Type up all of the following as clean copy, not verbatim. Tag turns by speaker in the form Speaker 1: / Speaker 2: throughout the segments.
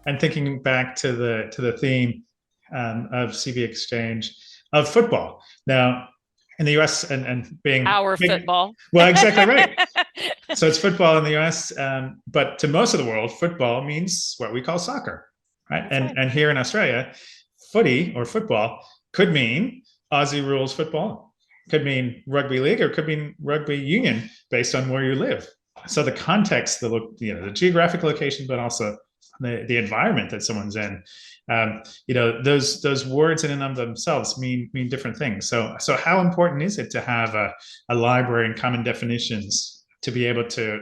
Speaker 1: and thinking back to the theme of CB Exchange of football. Now, in the US and being
Speaker 2: Our
Speaker 1: big,
Speaker 2: football.
Speaker 1: well, exactly right. So it's football in the US, but to most of the world, football means what we call soccer, right?
Speaker 2: That's right.
Speaker 1: And here in Australia, footy or football could mean Aussie rules football, could mean rugby league, or could mean rugby union based on where you live. So the context, the geographic location, but also the environment that someone's in, those words in and of themselves mean different things. So how important is it to have a library and common definitions to be able to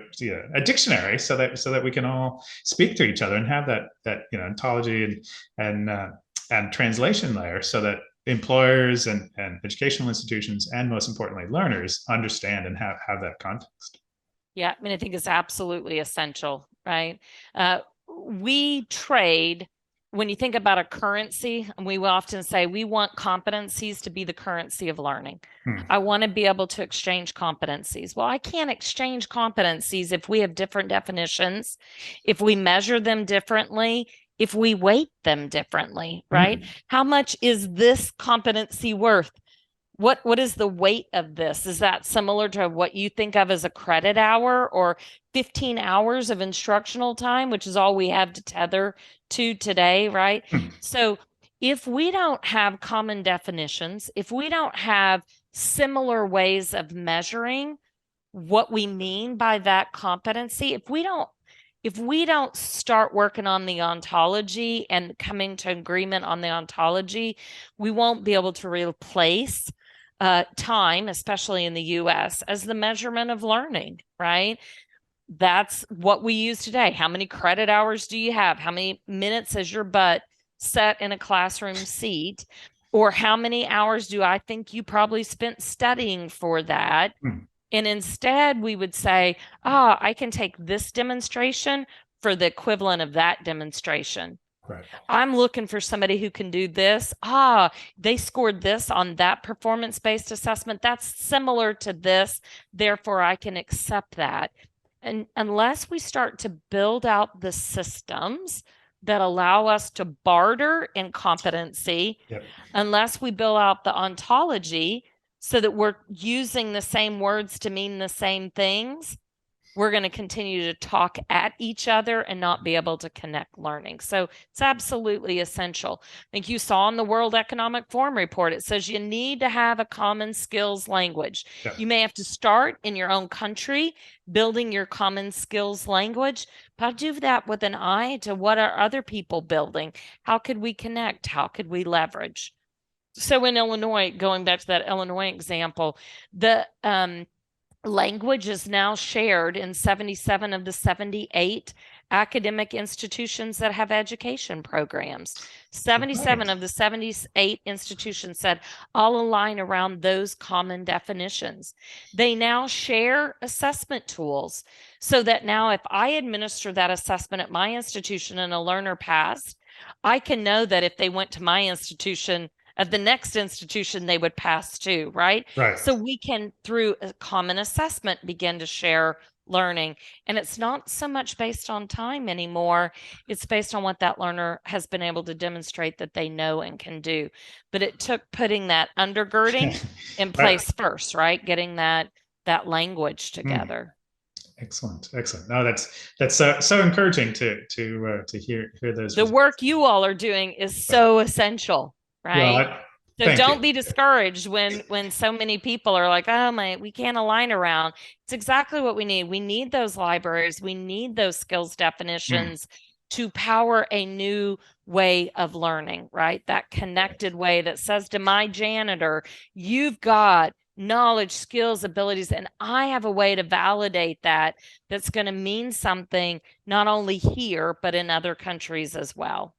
Speaker 1: a dictionary so that we can all speak to each other and have that ontology and translation layer so that employers and educational institutions and most importantly learners understand and have that context.
Speaker 2: Yeah, I mean, I think it's absolutely essential, right? We trade, when you think about a currency, and we will often say we want competencies to be the currency of learning. I want to be able to exchange competencies. Well, I can't exchange competencies if we have different definitions, if we measure them differently, if we weight them differently, right? How much is this competency worth? What is the weight of this? Is that similar to what you think of as a credit hour or 15 hours of instructional time, which is all we have to tether to today, right? So if we don't have common definitions, if we don't have similar ways of measuring what we mean by that competency, if we don't start working on the ontology and coming to agreement on the ontology, we won't be able to replace time, especially in the US, as the measurement of learning, right? That's what we use today. How many credit hours do you have? How many minutes has your butt set in a classroom seat? Or how many hours do I think you probably spent studying for that? And instead, we would say, I can take this demonstration for the equivalent of that demonstration.
Speaker 1: Right.
Speaker 2: I'm looking for somebody who can do this. They scored this on that performance-based assessment. That's similar to this. Therefore, I can accept that. And unless we start to build out the systems that allow us to barter in competency, unless we build out the ontology so that we're using the same words to mean the same things, we're going to continue to talk at each other and not be able to connect learning. So it's absolutely essential. I think you saw in the World Economic Forum report, it says you need to have a common skills language. You may have to start in your own country, building your common skills language, but do that with an eye to what are other people building? How could we connect? How could we leverage? So in Illinois, going back to that Illinois example, the language is now shared in 77 of the 78 academic institutions that have education programs. 77 of the 78 institutions said, I'll align around those common definitions. They now share assessment tools so that now if I administer that assessment at my institution and a learner passed, I can know that if they went to my institution, at the next institution they would pass to, right? So we can, through a common assessment, begin to share learning. And it's not so much based on time anymore. It's based on what that learner has been able to demonstrate that they know and can do. But it took putting that undergirding in place first, right? Getting that language together.
Speaker 1: Excellent. No, that's so encouraging to hear those.
Speaker 2: The work you all are doing is so essential. Right. So don't be discouraged when so many people are like, we can't align around. It's exactly what we need. We need those libraries. We need those skills definitions to power a new way of learning, right? That connected way that says to my janitor, you've got knowledge, skills, abilities, and I have a way to validate that's going to mean something not only here, but in other countries as well.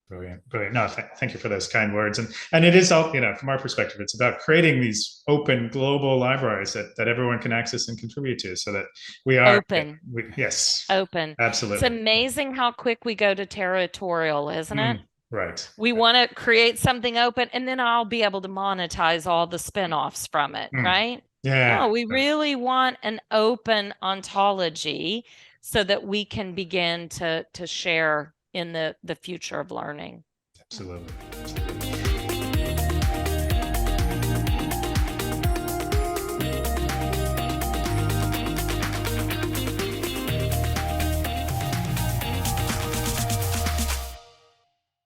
Speaker 1: Brilliant. No, thank you for those kind words. And it is all, from our perspective, it's about creating these open global libraries that everyone can access and contribute to so that we are
Speaker 2: open.
Speaker 1: Yes.
Speaker 2: Open.
Speaker 1: Absolutely.
Speaker 2: It's amazing how quick we go to territorial, isn't it?
Speaker 1: Right.
Speaker 2: We want to create something open and then I'll be able to monetize all the spinoffs from it, right?
Speaker 1: Yeah.
Speaker 2: No, we really want an open ontology so that we can begin to share in the future of learning.
Speaker 1: Absolutely.